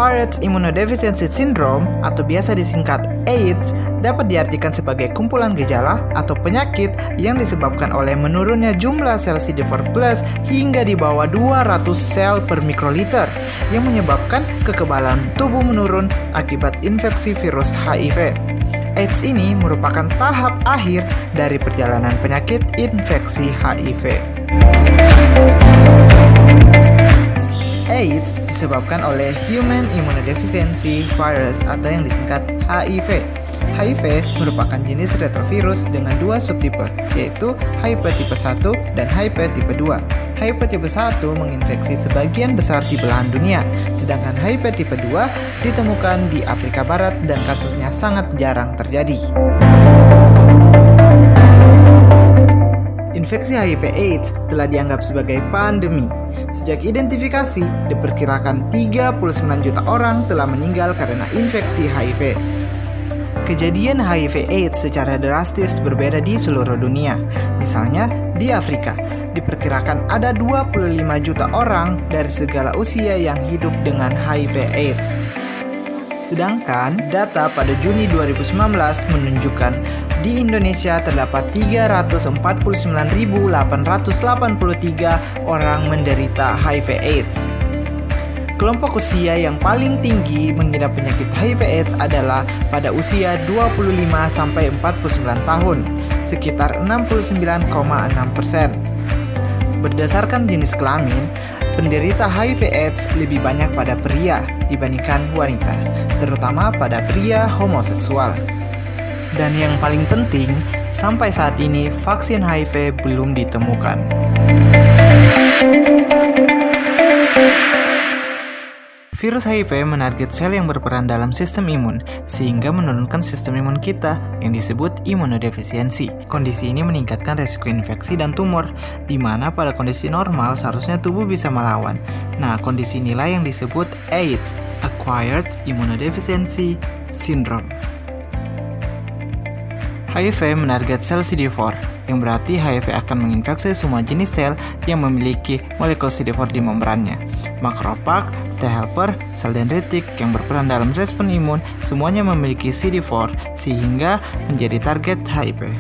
Acquired Immunodeficiency Syndrome atau biasa disingkat AIDS dapat diartikan sebagai kumpulan gejala atau penyakit yang disebabkan oleh menurunnya jumlah sel CD4 plus hingga di bawah 200 sel per mikroliter yang menyebabkan kekebalan tubuh menurun akibat infeksi virus HIV. AIDS ini merupakan tahap akhir dari perjalanan penyakit infeksi HIV. AIDS disebabkan oleh Human Immunodeficiency Virus atau yang disingkat HIV. HIV merupakan jenis retrovirus dengan dua subtipe, yaitu HIV tipe 1 dan HIV tipe 2. HIV tipe 1 menginfeksi sebagian besar di belahan dunia, sedangkan HIV tipe 2 ditemukan di Afrika Barat dan kasusnya sangat jarang terjadi. Infeksi HIV/AIDS telah dianggap sebagai pandemi. Sejak identifikasi, diperkirakan 39 juta orang telah meninggal karena infeksi HIV. Kejadian HIV/AIDS secara drastis berbeda di seluruh dunia. Misalnya, di Afrika, diperkirakan ada 25 juta orang dari segala usia yang hidup dengan HIV/AIDS. Sedangkan data pada Juni 2019 menunjukkan di Indonesia terdapat 349.883 orang menderita HIV/AIDS. Kelompok usia yang paling tinggi mengidap penyakit HIV/AIDS adalah pada usia 25 sampai 49 tahun, sekitar 69,6%. Berdasarkan jenis kelamin, penderita HIV/AIDS lebih banyak pada pria dibandingkan wanita, terutama pada pria homoseksual. Dan yang paling penting, sampai saat ini vaksin HIV belum ditemukan. Virus HIV menarget sel yang berperan dalam sistem imun, sehingga menurunkan sistem imun kita yang disebut imunodefisiensi. Kondisi ini meningkatkan resiko infeksi dan tumor, di mana pada kondisi normal seharusnya tubuh bisa melawan. Nah, kondisi inilah yang disebut AIDS, Acquired Immunodeficiency Syndrome. HIV menarget sel CD4, yang berarti HIV akan menginfeksi semua jenis sel yang memiliki molekul CD4 di membrannya. Makrofag, T helper, sel dendritik yang berperan dalam respon imun, semuanya memiliki CD4 sehingga menjadi target HIV.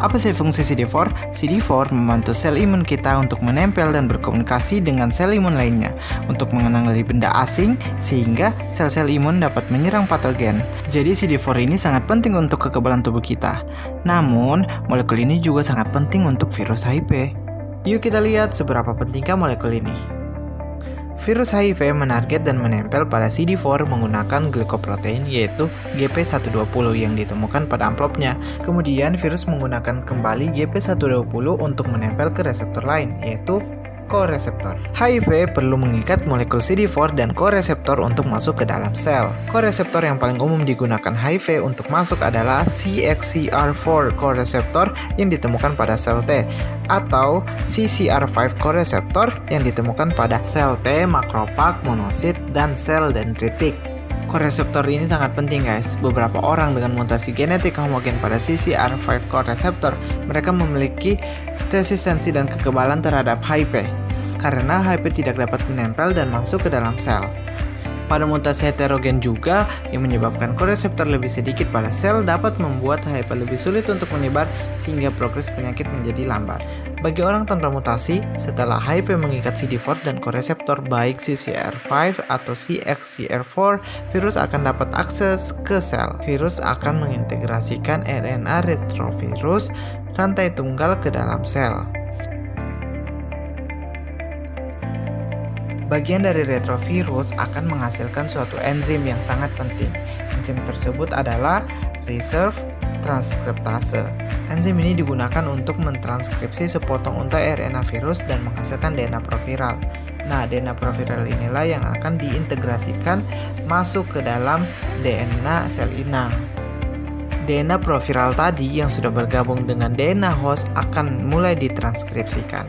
Apa sih fungsi CD4? CD4 membantu sel imun kita untuk menempel dan berkomunikasi dengan sel imun lainnya, untuk mengenali benda asing sehingga sel-sel imun dapat menyerang patogen. Jadi CD4 ini sangat penting untuk kekebalan tubuh kita. Namun, molekul ini juga sangat penting untuk virus HIV. Yuk kita lihat seberapa pentingkah molekul ini. Virus HIV menarget dan menempel pada CD4 menggunakan glikoprotein yaitu GP120 yang ditemukan pada amplopnya. Kemudian virus menggunakan kembali GP120 untuk menempel ke reseptor lain yaitu koreseptor. HIV perlu mengikat molekul CD4 dan koreseptor untuk masuk ke dalam sel. Koreseptor yang paling umum digunakan HIV untuk masuk adalah CXCR4 koreseptor yang ditemukan pada sel T atau CCR5 koreseptor yang ditemukan pada sel T, makrofag, monosit, dan sel dendritik. Koreseptor ini sangat penting guys. Beberapa orang dengan mutasi genetik homogen pada CCR5 koreseptor, mereka memiliki resistensi dan kekebalan terhadap HIV karena HIV tidak dapat menempel dan masuk ke dalam sel. Pada mutasi heterogen juga yang menyebabkan koreseptor lebih sedikit pada sel dapat membuat HIV lebih sulit untuk menyebar sehingga progres penyakit menjadi lambat. Bagi orang tanpa mutasi, setelah HIV mengikat CD4 dan koreseptor baik CCR5 atau CXCR4, virus akan dapat akses ke sel. Virus akan mengintegrasikan RNA retrovirus rantai tunggal ke dalam sel. Bagian dari retrovirus akan menghasilkan suatu enzim yang sangat penting. Enzim tersebut adalah reserve transkriptase. Enzim ini digunakan untuk mentranskripsi sepotong untai RNA virus dan menghasilkan DNA proviral. Nah, DNA proviral inilah yang akan diintegrasikan masuk ke dalam DNA sel inang. DNA proviral tadi yang sudah bergabung dengan DNA host akan mulai ditranskripsikan.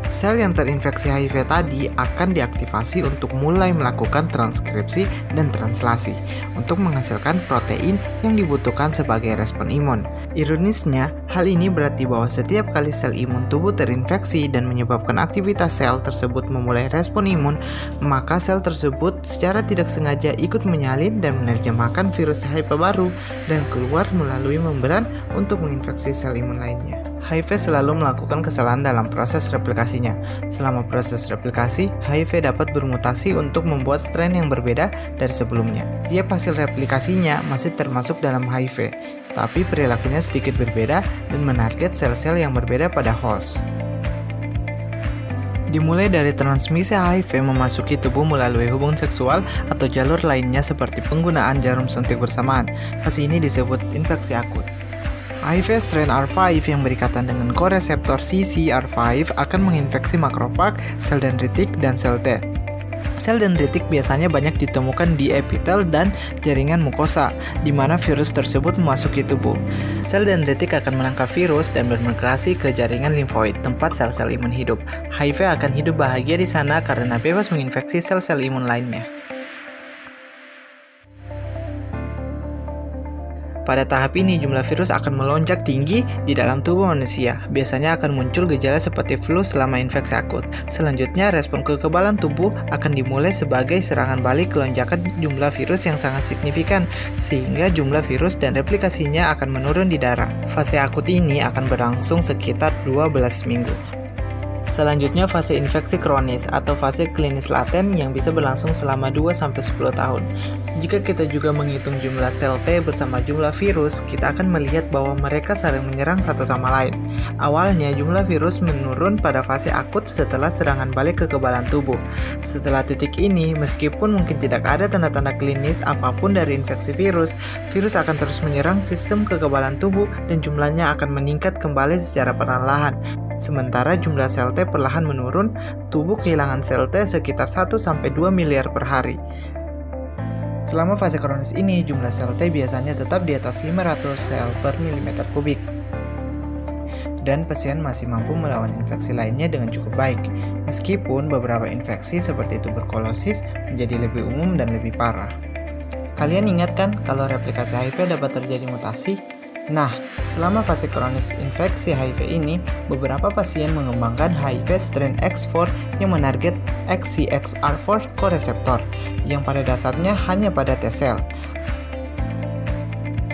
Sel yang terinfeksi HIV tadi akan diaktifasi untuk mulai melakukan transkripsi dan translasi untuk menghasilkan protein yang dibutuhkan sebagai respon imun. Ironisnya, hal ini berarti bahwa setiap kali sel imun tubuh terinfeksi dan menyebabkan aktivitas sel tersebut memulai respon imun, maka sel tersebut secara tidak sengaja ikut menyalin dan menerjemahkan virus HIV baru dan keluar melalui membran untuk menginfeksi sel imun lainnya. HIV selalu melakukan kesalahan dalam proses replikasinya. Selama proses replikasi, HIV dapat bermutasi untuk membuat strain yang berbeda dari sebelumnya. Tiap hasil replikasinya masih termasuk dalam HIV, tapi perilakunya sedikit berbeda dan menarget sel-sel yang berbeda pada host. Dimulai dari transmisi HIV memasuki tubuh melalui hubungan seksual atau jalur lainnya seperti penggunaan jarum suntik bersamaan. Fase ini disebut infeksi akut. HIV strain R5 yang berikatan dengan koreseptor CCR5 akan menginfeksi makrofag, sel dendritik, dan sel T. Sel dendritik biasanya banyak ditemukan di epitel dan jaringan mukosa, di mana virus tersebut memasuki tubuh. Sel dendritik akan menangkap virus dan bermigrasi ke jaringan limfoid, tempat sel-sel imun hidup. HIV akan hidup bahagia di sana karena bebas menginfeksi sel-sel imun lainnya. Pada tahap ini, jumlah virus akan melonjak tinggi di dalam tubuh manusia. Biasanya akan muncul gejala seperti flu selama infeksi akut. Selanjutnya, respon kekebalan tubuh akan dimulai sebagai serangan balik lonjakan jumlah virus yang sangat signifikan, sehingga jumlah virus dan replikasinya akan menurun di darah. Fase akut ini akan berlangsung sekitar 12 minggu. Selanjutnya fase infeksi kronis atau fase klinis laten yang bisa berlangsung selama 2-10 tahun. Jika kita juga menghitung jumlah sel T bersama jumlah virus, kita akan melihat bahwa mereka saling menyerang satu sama lain. Awalnya jumlah virus menurun pada fase akut setelah serangan balik kekebalan tubuh. Setelah titik ini, meskipun mungkin tidak ada tanda-tanda klinis apapun dari infeksi virus, virus akan terus menyerang sistem kekebalan tubuh dan jumlahnya akan meningkat kembali secara perlahan. Sementara jumlah sel T perlahan menurun, tubuh kehilangan sel T sekitar 1-2 miliar per hari. Selama fase kronis ini, jumlah sel T biasanya tetap di atas 500 sel per milimeter kubik. Dan pasien masih mampu melawan infeksi lainnya dengan cukup baik, meskipun beberapa infeksi seperti tuberkulosis menjadi lebih umum dan lebih parah. Kalian ingat kan kalau replikasi HIV dapat terjadi mutasi? Nah, selama fase kronis infeksi HIV ini, beberapa pasien mengembangkan HIV strain X4 yang menarget XCXR4 koreseptor, yang pada dasarnya hanya pada T-sel.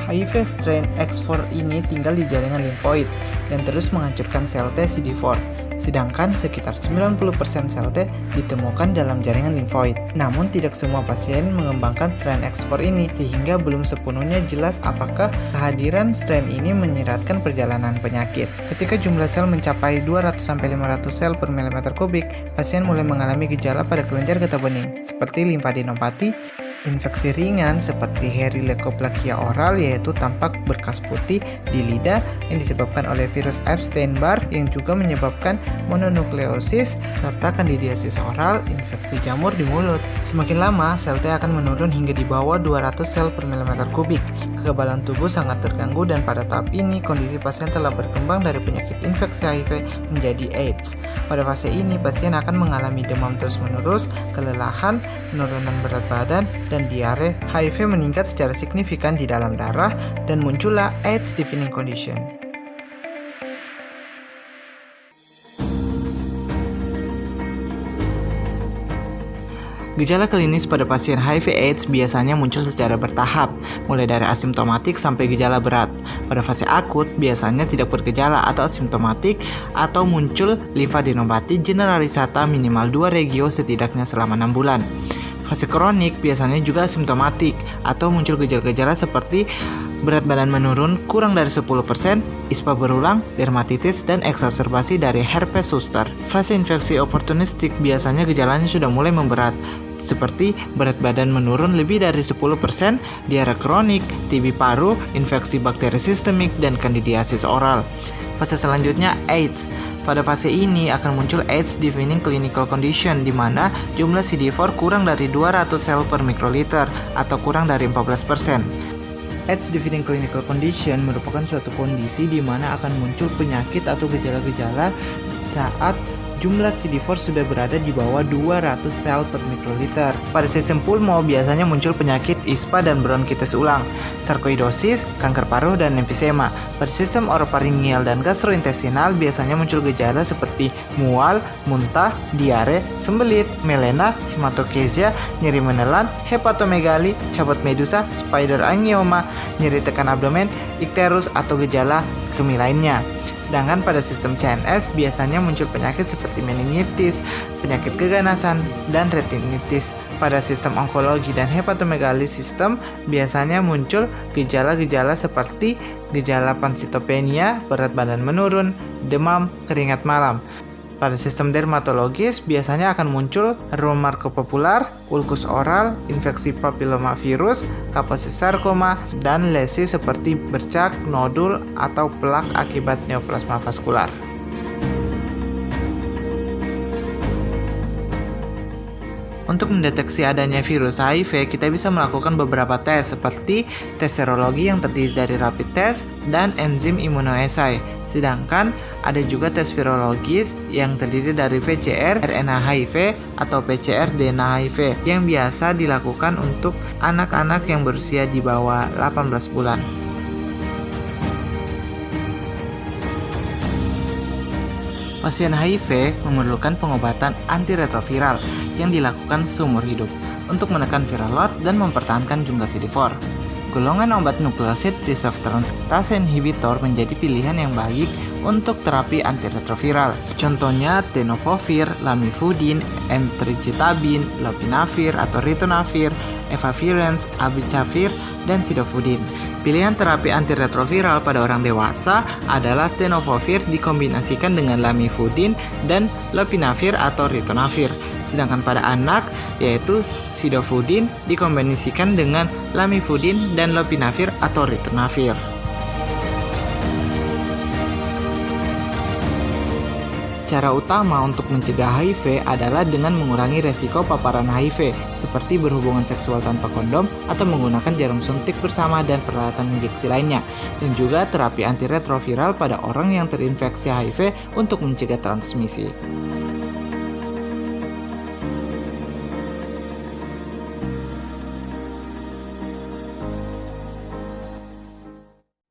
HIV strain X4 ini tinggal di jaringan limfoid dan terus menghancurkan sel T CD4. Sedangkan sekitar 90% sel T ditemukan dalam jaringan limfoid. Namun tidak semua pasien mengembangkan strain X4 ini, sehingga belum sepenuhnya jelas apakah kehadiran strain ini menyiratkan perjalanan penyakit. Ketika jumlah sel mencapai 200-500 sel per milimeter kubik, pasien mulai mengalami gejala pada kelenjar getah bening, seperti limfadenopati. Infeksi ringan seperti Helicobacter oral, yaitu tampak berkas putih di lidah yang disebabkan oleh virus Epstein-Barr yang juga menyebabkan mononukleosis, serta kandidiasis oral, infeksi jamur di mulut. Semakin lama, sel T akan menurun hingga di bawah 200 sel per milimeter kubik. Kekebalan tubuh sangat terganggu dan pada tahap ini kondisi pasien telah berkembang dari penyakit infeksi HIV menjadi AIDS. Pada fase ini, pasien akan mengalami demam terus-menerus, kelelahan, penurunan berat badan, dan diare. HIV meningkat secara signifikan di dalam darah dan muncullah AIDS defining condition. Gejala klinis pada pasien HIV/AIDS biasanya muncul secara bertahap, mulai dari asimptomatik sampai gejala berat. Pada fase akut, biasanya tidak bergejala atau asimptomatik, atau muncul limfadenopati generalisata minimal 2 regio setidaknya selama 6 bulan. Fase kronik biasanya juga asimptomatik, atau muncul gejala-gejala seperti berat badan menurun kurang dari 10%, ispa berulang, dermatitis, dan eksaserbasi dari herpes zoster. Fase infeksi oportunistik biasanya gejalanya sudah mulai memberat, seperti berat badan menurun lebih dari 10%, diare kronik, TB paru, infeksi bakteri sistemik, dan kandidiasis oral. Fase selanjutnya AIDS. Pada fase ini akan muncul AIDS defining clinical condition, di mana jumlah CD4 kurang dari 200 sel per mikroliter atau kurang dari 14%. AIDS defining clinical condition merupakan suatu kondisi di mana akan muncul penyakit atau gejala-gejala saat jumlah CD4 sudah berada di bawah 200 sel per mikroliter. Pada sistem pulmo biasanya muncul penyakit ispa dan bronkitis ulang, sarkoidosis, kanker paru, dan emfisema. Pada sistem orofaringial dan gastrointestinal biasanya muncul gejala seperti mual, muntah, diare, sembelit, melena, hematokezia, nyeri menelan, hepatomegali, cabut medusa, spider angioma, nyeri tekan abdomen, ikterus, atau gejala kemih lainnya. Sedangkan pada sistem CNS biasanya muncul penyakit seperti meningitis, penyakit keganasan, dan retinitis. Pada sistem onkologi dan hepatomegali sistem biasanya muncul gejala-gejala seperti gejala pansitopenia, berat badan menurun, demam, keringat malam. Pada sistem dermatologis biasanya akan muncul reumatisme popular, ulkus oral, infeksi papilomavirus, kaposis sarkoma, dan lesi seperti bercak, nodul, atau plak akibat neoplasma vaskular. Untuk mendeteksi adanya virus HIV, kita bisa melakukan beberapa tes seperti tes serologi yang terdiri dari rapid test dan enzim immunoassay. Sedangkan ada juga tes virologis yang terdiri dari PCR RNA HIV atau PCR DNA HIV yang biasa dilakukan untuk anak-anak yang berusia di bawah 18 bulan. Pasien HIV memerlukan pengobatan antiretroviral yang dilakukan seumur hidup untuk menekan viral load dan mempertahankan jumlah CD4. Golongan obat nukleosid reserve transkriptase inhibitor menjadi pilihan yang baik untuk terapi antiretroviral. Contohnya tenofovir, lamivudin, emtricitabine, lopinavir atau ritonavir, efavirenz, abicavir, dan sidofudin. Pilihan terapi antiretroviral pada orang dewasa adalah tenofovir dikombinasikan dengan lamivudin dan lopinavir atau ritonavir. Sedangkan pada anak yaitu sidofudin dikombinasikan dengan lamivudin dan lopinavir atau ritonavir. Cara utama untuk mencegah HIV adalah dengan mengurangi resiko paparan HIV, seperti berhubungan seksual tanpa kondom atau menggunakan jarum suntik bersama dan peralatan injeksi lainnya, dan juga terapi antiretroviral pada orang yang terinfeksi HIV untuk mencegah transmisi.